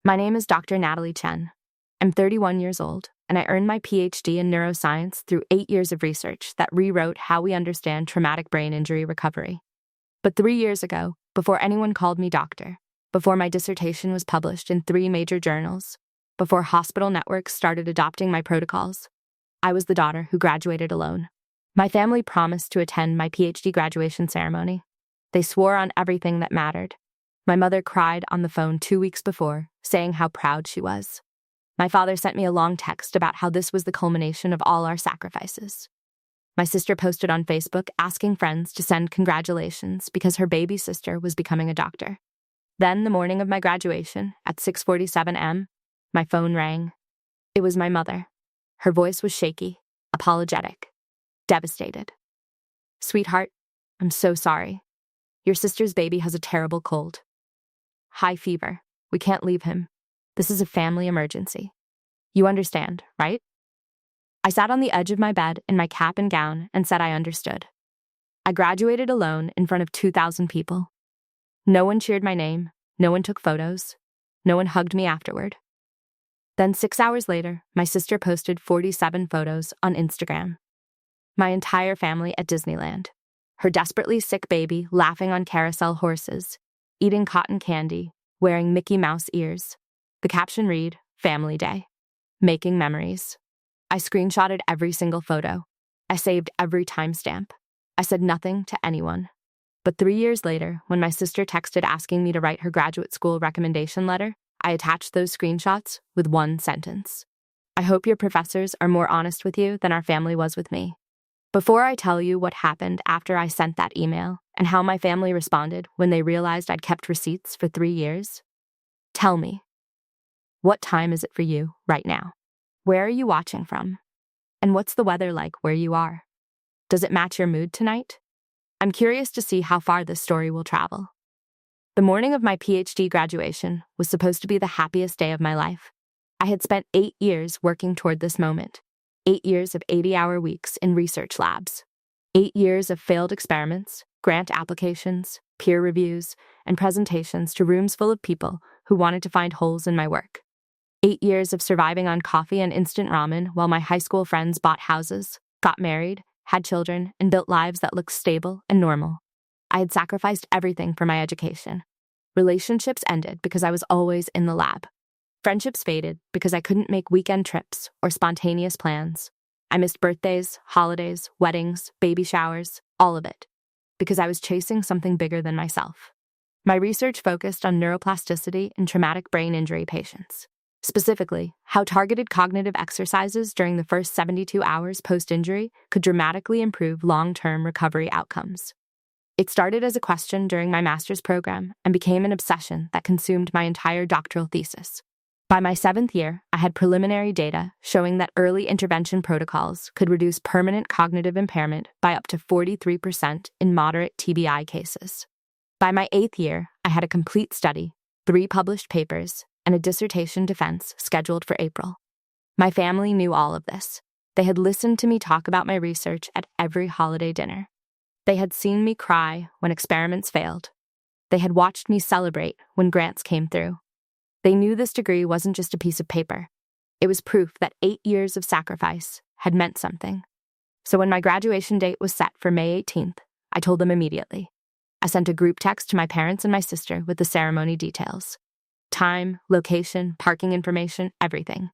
My name is Dr. Natalie Chen. I'm 31 years old, and I earned my PhD in neuroscience through 8 years of research that rewrote how we understand traumatic brain injury recovery. But 3 years ago, before anyone called me doctor, before my dissertation was published in 3 major journals, before hospital networks started adopting my protocols, I was the daughter who graduated alone. My family promised to attend my PhD graduation ceremony. They swore on everything that mattered. My mother cried on the phone 2 weeks before, saying how proud she was. My father sent me a long text about how this was the culmination of all our sacrifices. My sister posted on Facebook asking friends to send congratulations because her baby sister was becoming a doctor. Then, the morning of my graduation, at 6:47 a.m., my phone rang. It was my mother. Her voice was shaky, apologetic, devastated. "Sweetheart, I'm so sorry. Your sister's baby has a terrible cold. High fever. We can't leave him. This is a family emergency. You understand, right?" I sat on the edge of my bed in my cap and gown and said I understood. I graduated alone in front of 2,000 people. No one cheered my name. No one took photos. No one hugged me afterward. Then 6 hours later, my sister posted 47 photos on Instagram. My entire family at Disneyland. Her desperately sick baby laughing on carousel horses, eating cotton candy, wearing Mickey Mouse ears. The caption read, "Family Day. Making memories." I screenshotted every single photo. I saved every timestamp. I said nothing to anyone. But 3 years later, when my sister texted asking me to write her graduate school recommendation letter, I attached those screenshots with one sentence. "I hope your professors are more honest with you than our family was with me." Before I tell you what happened after I sent that email and how my family responded when they realized I'd kept receipts for 3 years, tell me, what time is it for you right now? Where are you watching from? And what's the weather like where you are? Does it match your mood tonight? I'm curious to see how far this story will travel. The morning of my PhD graduation was supposed to be the happiest day of my life. I had spent 8 years working toward this moment. 8 years of 80-hour weeks in research labs. 8 years of failed experiments, grant applications, peer reviews, and presentations to rooms full of people who wanted to find holes in my work. 8 years of surviving on coffee and instant ramen while my high school friends bought houses, got married, had children, and built lives that looked stable and normal. I had sacrificed everything for my education. Relationships ended because I was always in the lab. Friendships faded because I couldn't make weekend trips or spontaneous plans. I missed birthdays, holidays, weddings, baby showers, all of it, because I was chasing something bigger than myself. My research focused on neuroplasticity in traumatic brain injury patients. Specifically, how targeted cognitive exercises during the first 72 hours post-injury could dramatically improve long-term recovery outcomes. It started as a question during my master's program and became an obsession that consumed my entire doctoral thesis. By my 7th year, I had preliminary data showing that early intervention protocols could reduce permanent cognitive impairment by up to 43% in moderate TBI cases. By my 8th year, I had a complete study, 3 published papers, and a dissertation defense scheduled for April. My family knew all of this. They had listened to me talk about my research at every holiday dinner. They had seen me cry when experiments failed. They had watched me celebrate when grants came through. They knew this degree wasn't just a piece of paper. It was proof that 8 years of sacrifice had meant something. So when my graduation date was set for May 18th, I told them immediately. I sent a group text to my parents and my sister with the ceremony details. Time, location, parking information, everything.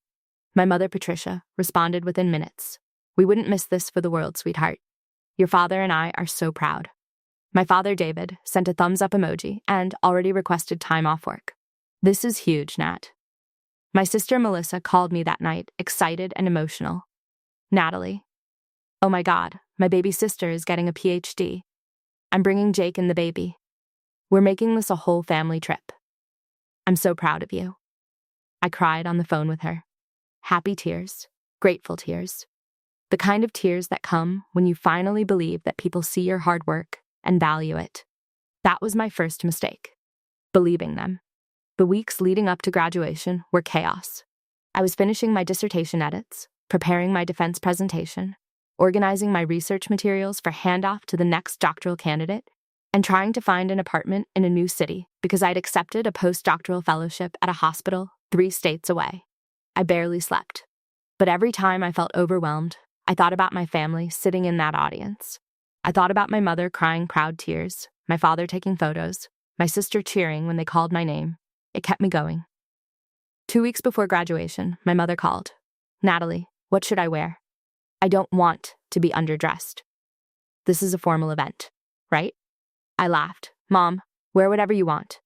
My mother, Patricia, responded within minutes. "We wouldn't miss this for the world, sweetheart. Your father and I are so proud." My father, David, sent a thumbs-up emoji and already requested time off work. "This is huge, Nat." My sister, Melissa, called me that night, excited and emotional. "Natalie, oh my God, my baby sister is getting a PhD. I'm bringing Jake and the baby. We're making this a whole family trip. I'm so proud of you." I cried on the phone with her. Happy tears, grateful tears. The kind of tears that come when you finally believe that people see your hard work and value it. That was my first mistake, believing them. The weeks leading up to graduation were chaos. I was finishing my dissertation edits, preparing my defense presentation, organizing my research materials for handoff to the next doctoral candidate, and trying to find an apartment in a new city because I'd accepted a postdoctoral fellowship at a hospital 3 states away. I barely slept. But every time I felt overwhelmed, I thought about my family sitting in that audience. I thought about my mother crying proud tears, my father taking photos, my sister cheering when they called my name. It kept me going. 2 weeks before graduation, my mother called. "Natalie, what should I wear? I don't want to be underdressed. This is a formal event, right?" I laughed. "Mom, wear whatever you want.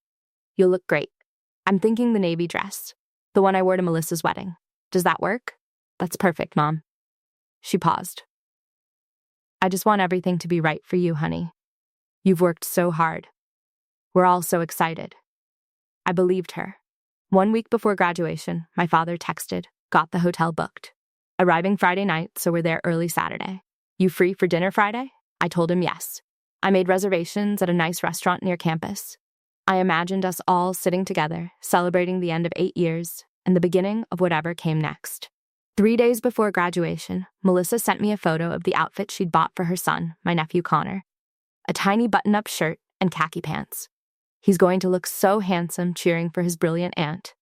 You'll look great. I'm thinking the navy dress, the one I wore to Melissa's wedding. Does that work?" "That's perfect, Mom." She paused. "I just want everything to be right for you, honey. You've worked so hard. We're all so excited." I believed her. 1 week before graduation, my father texted, "Got the hotel booked. Arriving Friday night, so we're there early Saturday. You free for dinner Friday?" I told him yes. I made reservations at a nice restaurant near campus. I imagined us all sitting together, celebrating the end of 8 years and the beginning of whatever came next. 3 days before graduation, Melissa sent me a photo of the outfit she'd bought for her son, my nephew Connor. A tiny button-up shirt and khaki pants. He's going to look so handsome cheering for his brilliant aunt.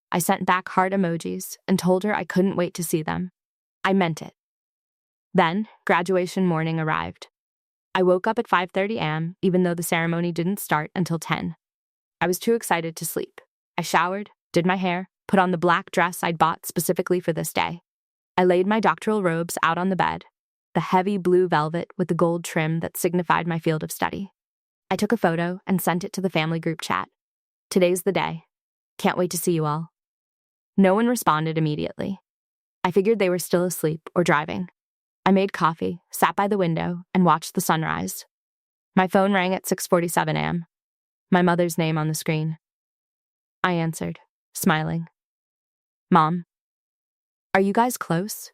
I sent back heart emojis and told her I couldn't wait to see them. I meant it. Then, graduation morning arrived. I woke up at 5:30 a.m., even though the ceremony didn't start until 10. I was too excited to sleep. I showered, did my hair, put on the black dress I'd bought specifically for this day. I laid my doctoral robes out on the bed, the heavy blue velvet with the gold trim that signified my field of study. I took a photo and sent it to the family group chat. "Today's the day. Can't wait to see you all." No one responded immediately. I figured they were still asleep or driving. I made coffee, sat by the window, and watched the sunrise. My phone rang at 6:47 a.m. My mother's name on the screen. I answered, smiling. "Mom, are you guys close?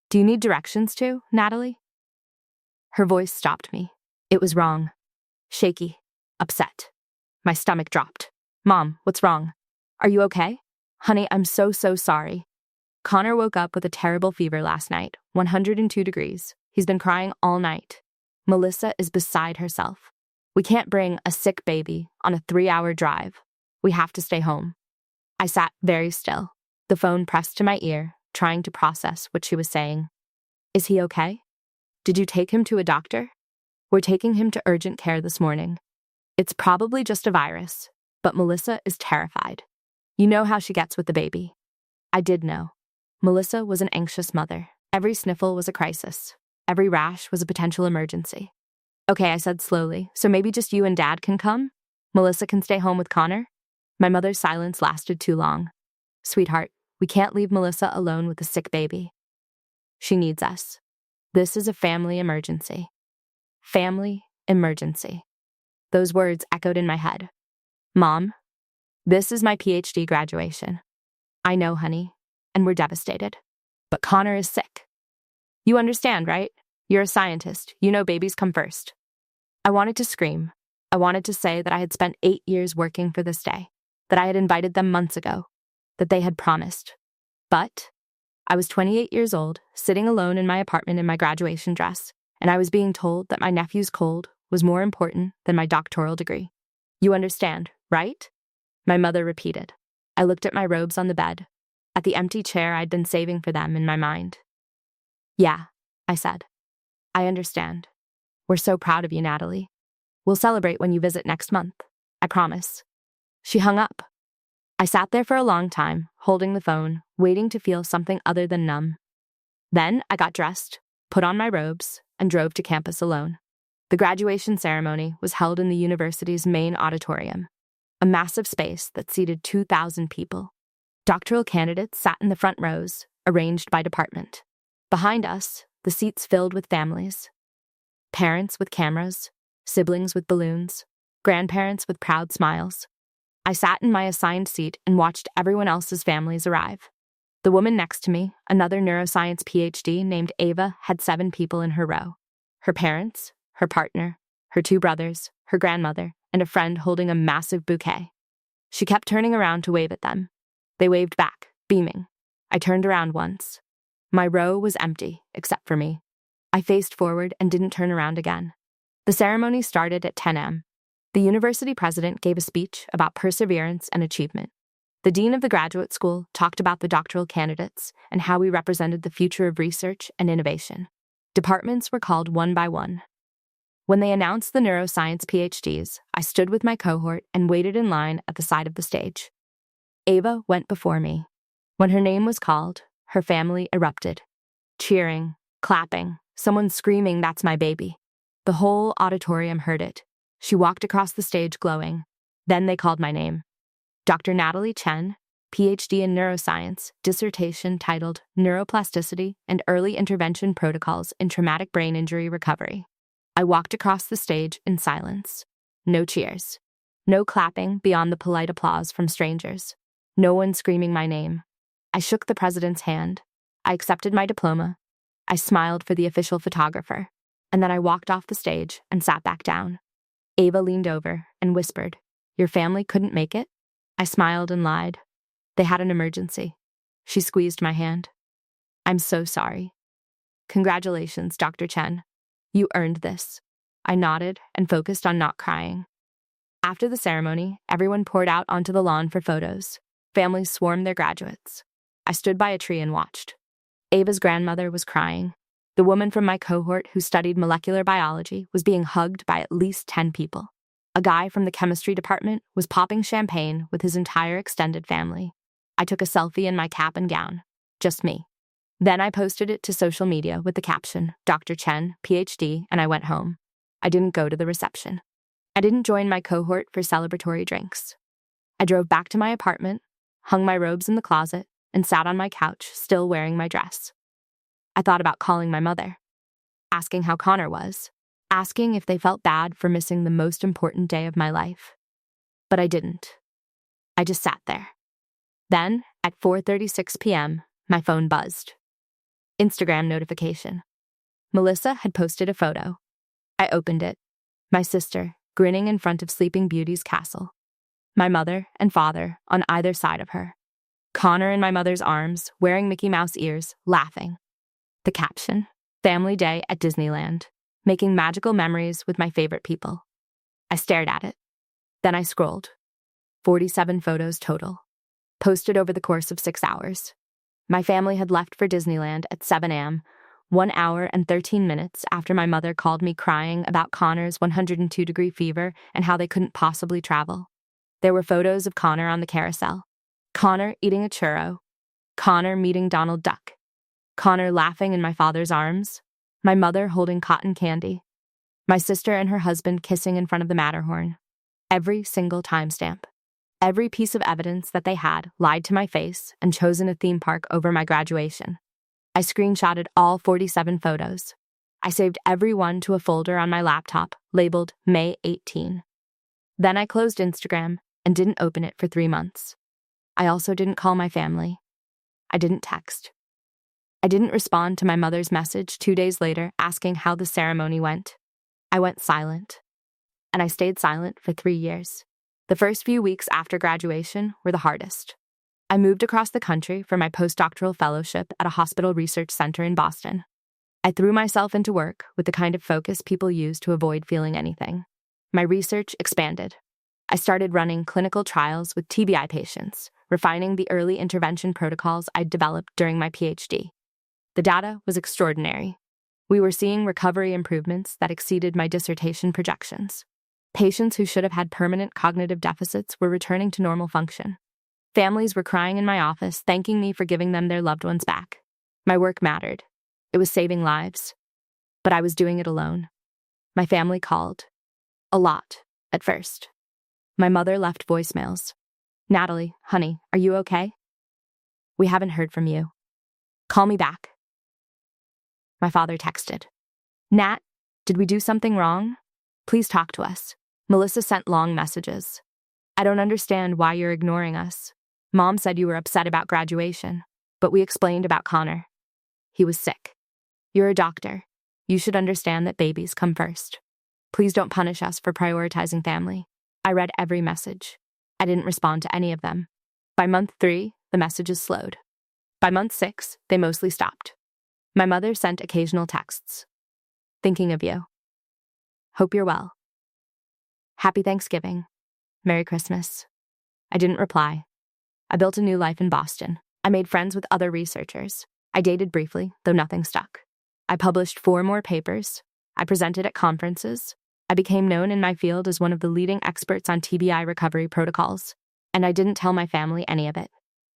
Do you need directions too, Natalie?" Her voice stopped me. It was wrong. Shaky. Upset. My stomach dropped. "Mom, what's wrong? Are you okay? Honey, I'm so sorry. Connor woke up with a terrible fever last night, 102 degrees. He's been crying all night. Melissa is beside herself. We can't bring a sick baby on a 3-hour drive. We have to stay home." I sat very still, the phone pressed to my ear, trying to process what she was saying. "Is he okay? Did you take him to a doctor?" "We're taking him to urgent care this morning. It's probably just a virus, but Melissa is terrified. You know how she gets with the baby." I did know. Melissa was an anxious mother. Every sniffle was a crisis. Every rash was a potential emergency. "Okay," I said slowly, "so maybe just you and Dad can come? Melissa can stay home with Connor?" My mother's silence lasted too long. "Sweetheart, we can't leave Melissa alone with a sick baby. She needs us. This is a family emergency." Family emergency. Those words echoed in my head. "Mom, this is my PhD graduation. I know, honey, and we're devastated. But Connor is sick. You understand, right? You're a scientist. You know babies come first." I wanted to scream. I wanted to say that I had spent 8 years working for this day, that I had invited them months ago, that they had promised. But I was 28 years old, sitting alone in my apartment in my graduation dress, and I was being told that my nephew's cold was more important than my doctoral degree. "You understand, right?" My mother repeated. I looked at my robes on the bed, at the empty chair I'd been saving for them in my mind. "Yeah," I said. "I understand. We're so proud of you, Natalie. We'll celebrate when you visit next month. I promise." She hung up. I sat there for a long time, holding the phone, waiting to feel something other than numb. Then I got dressed, put on my robes, and drove to campus alone. The graduation ceremony was held in the university's main auditorium, a massive space that seated 2,000 people. Doctoral candidates sat in the front rows, arranged by department. Behind us, the seats filled with families. Parents with cameras, siblings with balloons, grandparents with proud smiles. I sat in my assigned seat and watched everyone else's families arrive. The woman next to me, another neuroscience PhD named Ava, had 7 people in her row. Her parents, her partner, her 2 brothers, her grandmother, and a friend holding a massive bouquet. She kept turning around to wave at them. They waved back, beaming. I turned around once. My row was empty, except for me. I faced forward and didn't turn around again. The ceremony started at 10 a.m. The university president gave a speech about perseverance and achievement. The dean of the graduate school talked about the doctoral candidates and how we represented the future of research and innovation. Departments were called one by one. When they announced the neuroscience PhDs, I stood with my cohort and waited in line at the side of the stage. Ava went before me. When her name was called, her family erupted. Cheering, clapping, someone screaming, "That's my baby." The whole auditorium heard it. She walked across the stage glowing. Then they called my name. Dr. Natalie Chen, PhD in neuroscience, dissertation titled Neuroplasticity and Early Intervention Protocols in Traumatic Brain Injury Recovery. I walked across the stage in silence. No cheers. No clapping beyond the polite applause from strangers. No one screaming my name. I shook the president's hand. I accepted my diploma. I smiled for the official photographer. And then I walked off the stage and sat back down. Ava leaned over and whispered, "Your family couldn't make it?" I smiled and lied. "They had an emergency." She squeezed my hand. "I'm so sorry." "Congratulations, Dr. Chen. You earned this." I nodded and focused on not crying. After the ceremony, everyone poured out onto the lawn for photos. Families swarmed their graduates. I stood by a tree and watched. Ava's grandmother was crying. The woman from my cohort who studied molecular biology was being hugged by at least 10 people. A guy from the chemistry department was popping champagne with his entire extended family. I took a selfie in my cap and gown. Just me. Then I posted it to social media with the caption, "Dr. Chen, PhD," and I went home. I didn't go to the reception. I didn't join my cohort for celebratory drinks. I drove back to my apartment, hung my robes in the closet, and sat on my couch, still wearing my dress. I thought about calling my mother, asking how Connor was, asking if they felt bad for missing the most important day of my life. But I didn't. I just sat there. Then, at 4:36 p.m., my phone buzzed. Instagram notification. Melissa had posted a photo. I opened it. My sister, grinning in front of Sleeping Beauty's castle. My mother and father on either side of her. Connor in my mother's arms, wearing Mickey Mouse ears, laughing. The caption, "Family Day at Disneyland, making magical memories with my favorite people." I stared at it. Then I scrolled. 47 photos total. Posted over the course of 6 hours. My family had left for Disneyland at 7 a.m., 1 hour and 13 minutes after my mother called me crying about Connor's 102-degree fever and how they couldn't possibly travel. There were photos of Connor on the carousel. Connor eating a churro. Connor meeting Donald Duck. Connor laughing in my father's arms. My mother holding cotton candy. My sister and her husband kissing in front of the Matterhorn. Every single timestamp. Every piece of evidence that they had lied to my face and chosen a theme park over my graduation. I screenshotted all 47 photos. I saved every one to a folder on my laptop labeled May 18. Then I closed Instagram and didn't open it for 3 months. I also didn't call my family. I didn't text. I didn't respond to my mother's message 2 days later asking how the ceremony went. I went silent. And I stayed silent for 3 years. The first few weeks after graduation were the hardest. I moved across the country for my postdoctoral fellowship at a hospital research center in Boston. I threw myself into work with the kind of focus people use to avoid feeling anything. My research expanded. I started running clinical trials with TBI patients, refining the early intervention protocols I'd developed during my PhD. The data was extraordinary. We were seeing recovery improvements that exceeded my dissertation projections. Patients who should have had permanent cognitive deficits were returning to normal function. Families were crying in my office, thanking me for giving them their loved ones back. My work mattered. It was saving lives. But I was doing it alone. My family called. A lot, at first. My mother left voicemails. "Natalie, honey, are you okay? We haven't heard from you. Call me back." My father texted. "Nat, did we do something wrong? Please talk to us." Melissa sent long messages. "I don't understand why you're ignoring us. Mom said you were upset about graduation, but we explained about Connor. He was sick. You're a doctor. You should understand that babies come first. Please don't punish us for prioritizing family." I read every message. I didn't respond to any of them. By month 3, the messages slowed. By month 6, they mostly stopped. My mother sent occasional texts. "Thinking of you. Hope you're well. Happy Thanksgiving. Merry Christmas." I didn't reply. I built a new life in Boston. I made friends with other researchers. I dated briefly, though nothing stuck. I published 4 more papers. I presented at conferences. I became known in my field as one of the leading experts on TBI recovery protocols. And I didn't tell my family any of it.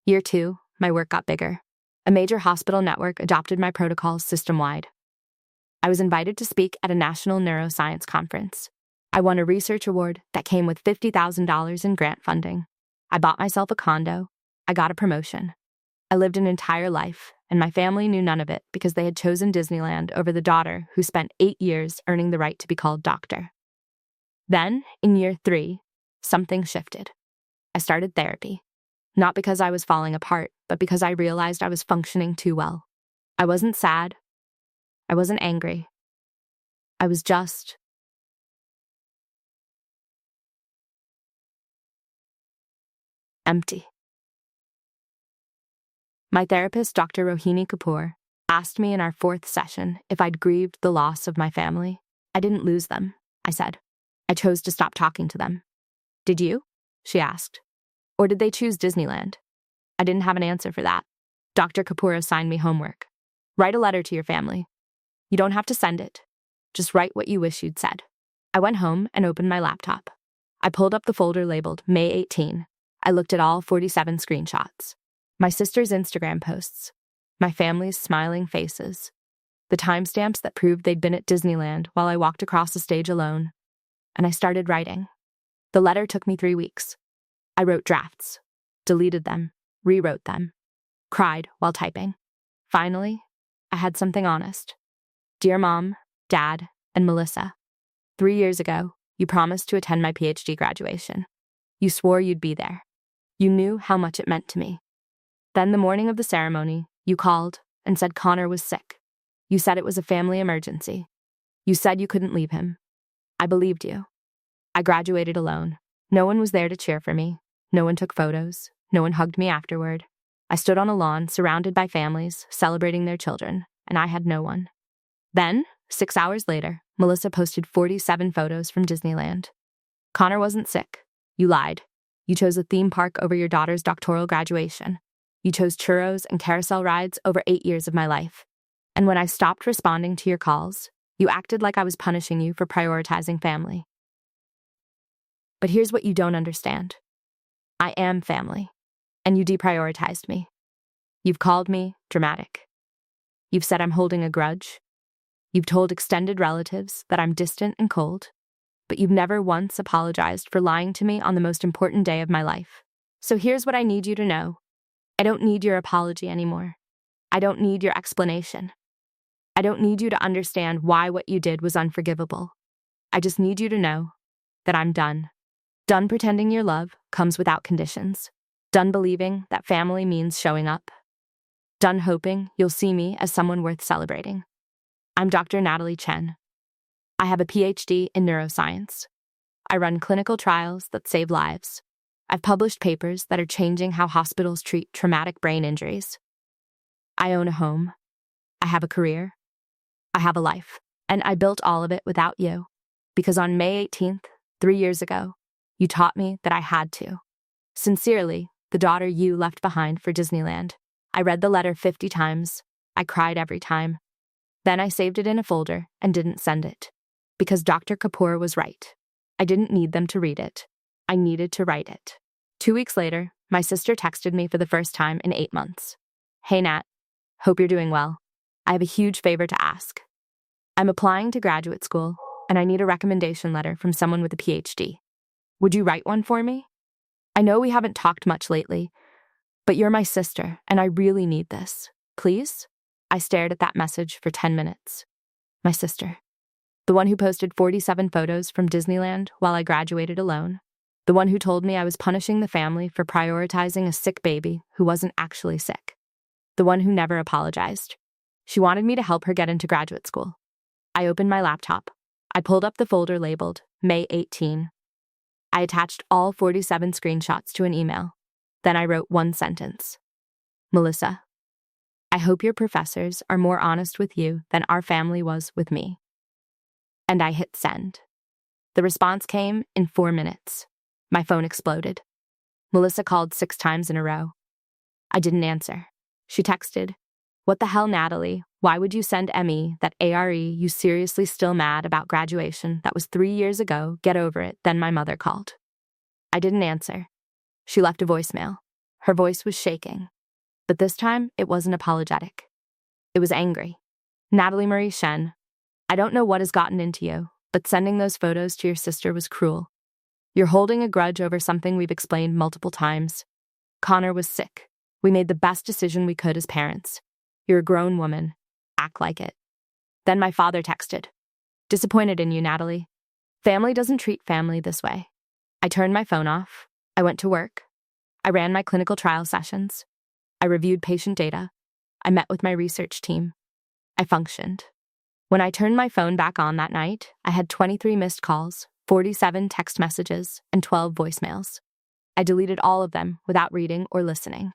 Year 2, my work got bigger. A major hospital network adopted my protocols system-wide. I was invited to speak at a national neuroscience conference. I won a research award that came with $50,000 in grant funding. I bought myself a condo. I got a promotion. I lived an entire life, and my family knew none of it because they had chosen Disneyland over the daughter who spent 8 years earning the right to be called doctor. Then, in year 3, something shifted. I started therapy. Not because I was falling apart, but because I realized I was functioning too well. I wasn't sad. I wasn't angry. I was just empty. My therapist, Dr. Rohini Kapoor, asked me in our 4th session if I'd grieved the loss of my family. I didn't lose them, I said. I chose to stop talking to them. Did you? She asked. Or did they choose Disneyland? I didn't have an answer for that. Dr. Kapoor assigned me homework. Write a letter to your family. You don't have to send it. Just write what you wish you'd said. I went home and opened my laptop. I pulled up the folder labeled May 18. I looked at all 47 screenshots. My sister's Instagram posts. My family's smiling faces. The timestamps that proved they'd been at Disneyland while I walked across the stage alone. And I started writing. The letter took me 3 weeks. I wrote drafts, deleted them, rewrote them, cried while typing. Finally, I had something honest. Dear Mom, Dad, and Melissa, 3 years ago, you promised to attend my PhD graduation. You swore you'd be there. You knew how much it meant to me. Then the morning of the ceremony, you called and said Connor was sick. You said it was a family emergency. You said you couldn't leave him. I believed you. I graduated alone. No one was there to cheer for me. No one took photos. No one hugged me afterward. I stood on a lawn surrounded by families celebrating their children, and I had no one. Then, 6 hours later, Melissa posted 47 photos from Disneyland. Connor wasn't sick. You lied. You chose a theme park over your daughter's doctoral graduation. You chose churros and carousel rides over 8 years of my life. And when I stopped responding to your calls, you acted like I was punishing you for prioritizing family. But here's what you don't understand. I am family, and you deprioritized me. You've called me dramatic. You've said I'm holding a grudge. You've told extended relatives that I'm distant and cold, but you've never once apologized for lying to me on the most important day of my life. So here's what I need you to know. I don't need your apology anymore. I don't need your explanation. I don't need you to understand why what you did was unforgivable. I just need you to know that I'm done. Done pretending your love comes without conditions. Done believing that family means showing up. Done hoping you'll see me as someone worth celebrating. I'm Dr. Natalie Chen. I have a PhD in neuroscience. I run clinical trials that save lives. I've published papers that are changing how hospitals treat traumatic brain injuries. I own a home. I have a career. I have a life. And I built all of it without you. Because on May 18th, 3 years ago, you taught me that I had to. Sincerely, the daughter you left behind for Disneyland. I read the letter 50 times. I cried every time. Then I saved it in a folder and didn't send it. Because Dr. Kapoor was right. I didn't need them to read it. I needed to write it. 2 weeks later, my sister texted me for the first time in 8 months. Hey Nat, hope you're doing well. I have a huge favor to ask. I'm applying to graduate school, and I need a recommendation letter from someone with a PhD. Would you write one for me? I know we haven't talked much lately, but you're my sister, and I really need this. Please? I stared at that message for 10 minutes. My sister. The one who posted 47 photos from Disneyland while I graduated alone. The one who told me I was punishing the family for prioritizing a sick baby who wasn't actually sick. The one who never apologized. She wanted me to help her get into graduate school. I opened my laptop. I pulled up the folder labeled May 18. I attached all 47 screenshots to an email. Then I wrote one sentence. Melissa, I hope your professors are more honest with you than our family was with me. And I hit send. The response came in 4 minutes. My phone exploded. Melissa called 6 times in a row. I didn't answer. She texted, "What the hell, Natalie? Why would you send Emmy that ARE? You seriously still mad about graduation? That was 3 years ago. Get over it." Then my mother called. I didn't answer. She left a voicemail. Her voice was shaking. But this time, it wasn't apologetic. It was angry. "Natalie Marie Shen, I don't know what has gotten into you, but sending those photos to your sister was cruel. You're holding a grudge over something we've explained multiple times. Connor was sick. We made the best decision we could as parents. You're a grown woman. Act like it." Then my father texted, "Disappointed in you, Natalie. Family doesn't treat family this way." I turned my phone off. I went to work. I ran my clinical trial sessions. I reviewed patient data. I met with my research team. I functioned. When I turned my phone back on that night, I had 23 missed calls, 47 text messages, and 12 voicemails. I deleted all of them without reading or listening.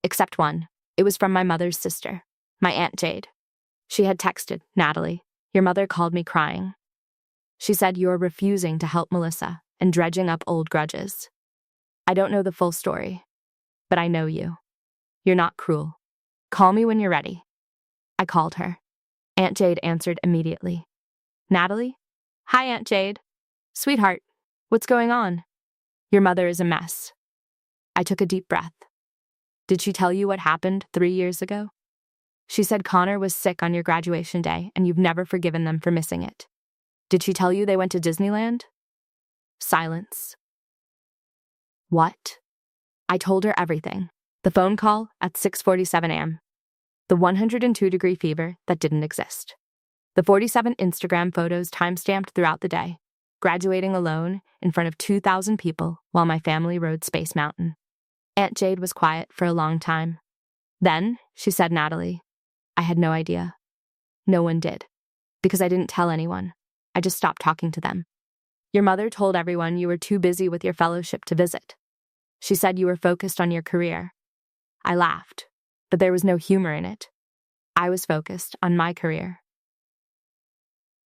Except one. It was from my mother's sister, my Aunt Jade. She had texted, "Natalie, your mother called me crying. She said you're refusing to help Melissa and dredging up old grudges. I don't know the full story, but I know you. You're not cruel. Call me when you're ready." I called her. Aunt Jade answered immediately. "Natalie? Hi, Aunt Jade. Sweetheart, what's going on? Your mother is a mess." I took a deep breath. "Did she tell you what happened 3 years ago? She said Connor was sick on your graduation day and you've never forgiven them for missing it. Did she tell you they went to Disneyland?" Silence. "What?" I told her everything. The phone call at 6:47 a.m. The 102-degree fever that didn't exist. The 47 Instagram photos timestamped throughout the day. Graduating alone in front of 2,000 people while my family rode Space Mountain. Aunt Jade was quiet for a long time. Then she said, "Natalie, I had no idea. No one did. Because I didn't tell anyone. I just stopped talking to them. Your mother told everyone you were too busy with your fellowship to visit. She said you were focused on your career." I laughed, but there was no humor in it. I was focused on my career.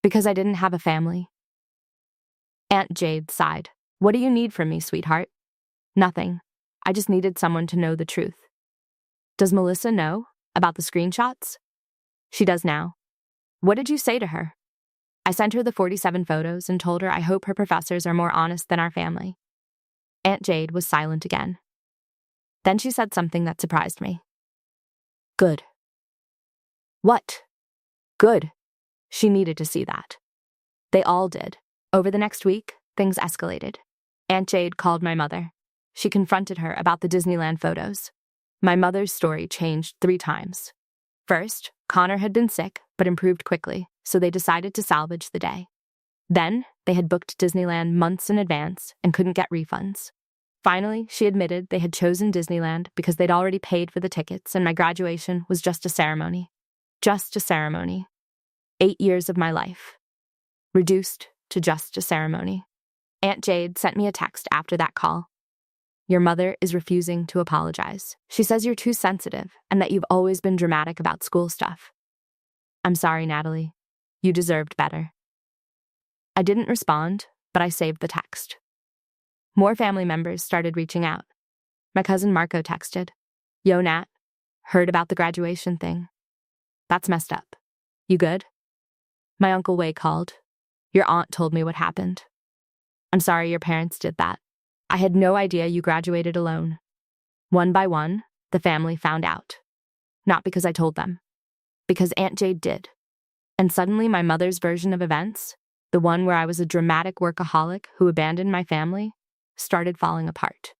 Because I didn't have a family. Aunt Jade sighed. "What do you need from me, sweetheart?" "Nothing. I just needed someone to know the truth." "Does Melissa know about the screenshots?" "She does now." "What did you say to her?" I sent her the 47 photos and told her I hope her professors are more honest than our family. Aunt Jade was silent again. Then she said something that surprised me. "Good." "What?" "Good." She needed to see that. They all did. Over the next week, things escalated. Aunt Jade called my mother. She confronted her about the Disneyland photos. My mother's story changed 3 times. First, Connor had been sick, but improved quickly, so they decided to salvage the day. Then, they had booked Disneyland months in advance and couldn't get refunds. Finally, she admitted they had chosen Disneyland because they'd already paid for the tickets and my graduation was just a ceremony. Just a ceremony. 8 years of my life. Reduced to just a ceremony. Aunt Jade sent me a text after that call. "Your mother is refusing to apologize. She says you're too sensitive and that you've always been dramatic about school stuff. I'm sorry, Natalie. You deserved better." I didn't respond, but I saved the text. More family members started reaching out. My cousin Marco texted, "Yo, Nat, heard about the graduation thing. That's messed up. You good?" My Uncle Wei called. "Your aunt told me what happened. I'm sorry your parents did that. I had no idea you graduated alone." One by one, the family found out. Not because I told them. Because Aunt Jade did. And suddenly my mother's version of events, the one where I was a dramatic workaholic who abandoned my family, started falling apart.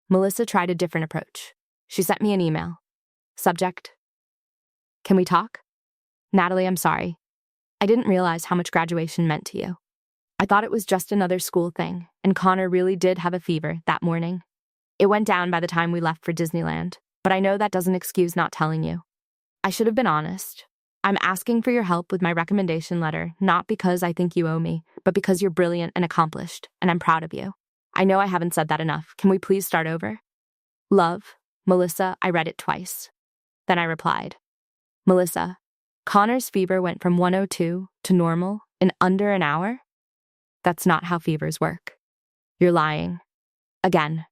Melissa tried a different approach. She sent me an email. Subject: "Can we talk? Natalie, I'm sorry. I didn't realize how much graduation meant to you. I thought it was just another school thing, and Connor really did have a fever that morning. It went down by the time we left for Disneyland, but I know that doesn't excuse not telling you. I should have been honest. I'm asking for your help with my recommendation letter, not because I think you owe me, but because you're brilliant and accomplished, and I'm proud of you. I know I haven't said that enough. Can we please start over? Love, Melissa." I read it twice. Then I replied, "Melissa, Connor's fever went from 102 to normal in under an hour? That's not how fevers work. You're lying. Again.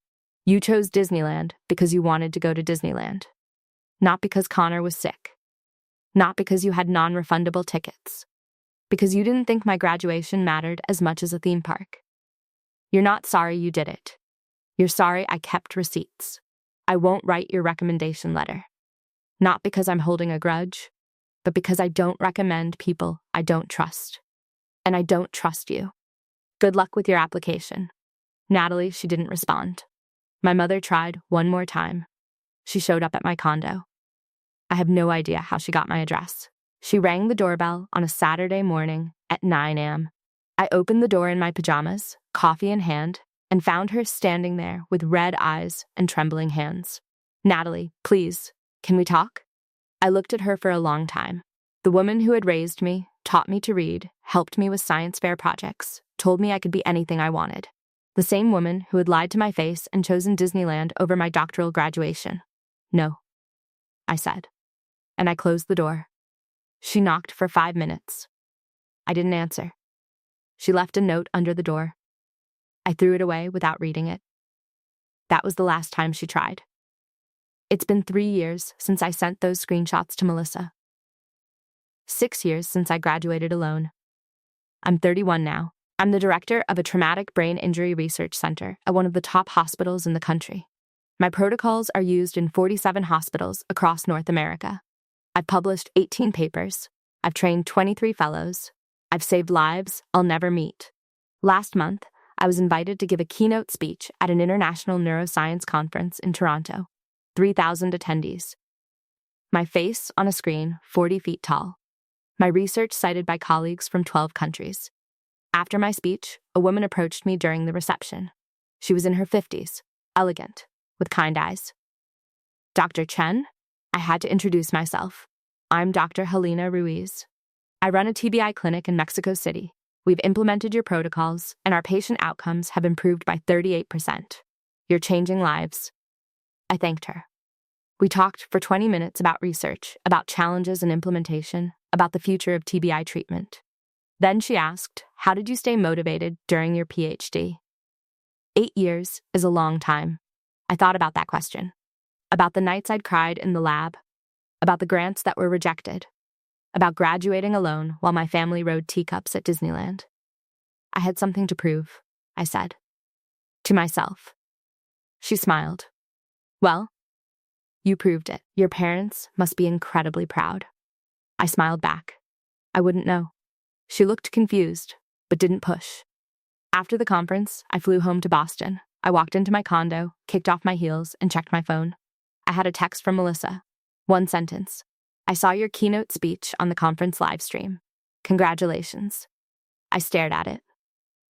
You chose Disneyland because you wanted to go to Disneyland. Not because Connor was sick. Not because you had non-refundable tickets. Because you didn't think my graduation mattered as much as a theme park. You're not sorry you did it. You're sorry I kept receipts. I won't write your recommendation letter. Not because I'm holding a grudge, but because I don't recommend people I don't trust. And I don't trust you. Good luck with your application. Natalie, she didn't respond. My mother tried one more time. She showed up at my condo. I have no idea how she got my address. She rang the doorbell on a Saturday morning at 9 a.m. I opened the door in my pajamas, coffee in hand, and found her standing there with red eyes and trembling hands. Natalie, please, can we talk? I looked at her for a long time. The woman who had raised me, taught me to read, helped me with science fair projects, told me I could be anything I wanted. The same woman who had lied to my face and chosen Disneyland over my doctoral graduation. No, I said, and I closed the door. She knocked for 5 minutes. I didn't answer. She left a note under the door. I threw it away without reading it. That was the last time she tried. It's been 3 years since I sent those screenshots to Melissa. 6 years since I graduated alone. I'm 31 now. I'm the director of a traumatic brain injury research center at one of the top hospitals in the country. My protocols are used in 47 hospitals across North America. I've published 18 papers. I've trained 23 fellows. I've saved lives I'll never meet. Last month, I was invited to give a keynote speech at an international neuroscience conference in Toronto. 3,000 attendees. My face on a screen 40 feet tall. My research cited by colleagues from 12 countries. After my speech, a woman approached me during the reception. She was in her 50s, elegant, with kind eyes. Dr. Chen? I had to introduce myself. I'm Dr. Helena Ruiz. I run a TBI clinic in Mexico City. We've implemented your protocols, and our patient outcomes have improved by 38%. You're changing lives. I thanked her. We talked for 20 minutes about research, about challenges and implementation, about the future of TBI treatment. Then she asked, how did you stay motivated during your PhD? 8 years is a long time. I thought about that question. About the nights I'd cried in the lab. About the grants that were rejected. About graduating alone while my family rode teacups at Disneyland. I had something to prove, I said. To myself. She smiled. Well, you proved it. Your parents must be incredibly proud. I smiled back. I wouldn't know. She looked confused, but didn't push. After the conference, I flew home to Boston. I walked into my condo, kicked off my heels, and checked my phone. I had a text from Melissa. 1 sentence. I saw your keynote speech on the conference live stream. Congratulations. I stared at it.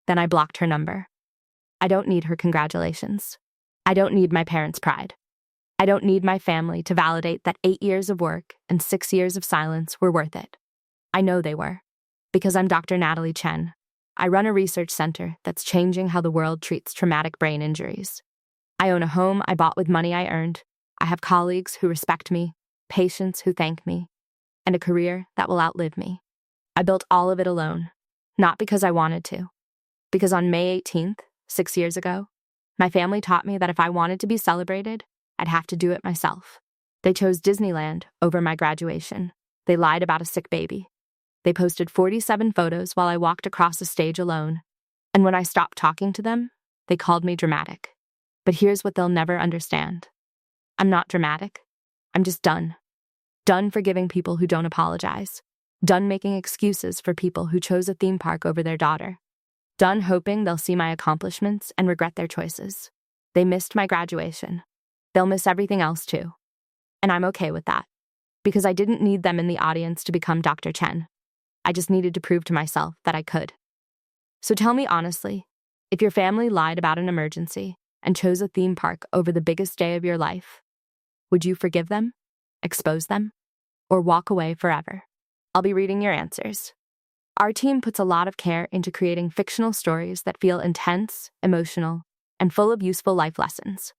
Then I blocked her number. I don't need her congratulations. I don't need my parents' pride. I don't need my family to validate that 8 years of work and 6 years of silence were worth it. I know they were. Because I'm Dr. Natalie Chen. I run a research center that's changing how the world treats traumatic brain injuries. I own a home I bought with money I earned. I have colleagues who respect me, patients who thank me, and a career that will outlive me. I built all of it alone, not because I wanted to. Because on May 18th, 6 years ago, my family taught me that if I wanted to be celebrated, I'd have to do it myself. They chose Disneyland over my graduation. They lied about a sick baby. They posted 47 photos while I walked across a stage alone. And when I stopped talking to them, they called me dramatic. But here's what they'll never understand. I'm not dramatic. I'm just done. Done forgiving people who don't apologize. Done making excuses for people who chose a theme park over their daughter. Done hoping they'll see my accomplishments and regret their choices. They missed my graduation. They'll miss everything else too. And I'm okay with that. Because I didn't need them in the audience to become Dr. Chen. I just needed to prove to myself that I could. So tell me honestly, if your family lied about an emergency and chose a theme park over the biggest day of your life, would you forgive them, expose them, or walk away forever? I'll be reading your answers. Our team puts a lot of care into creating fictional stories that feel intense, emotional, and full of useful life lessons.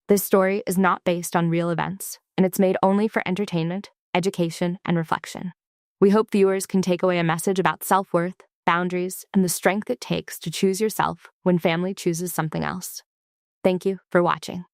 This story is not based on real events, and it's made only for entertainment, education, and reflection. We hope viewers can take away a message about self-worth, boundaries, and the strength it takes to choose yourself when family chooses something else. Thank you for watching.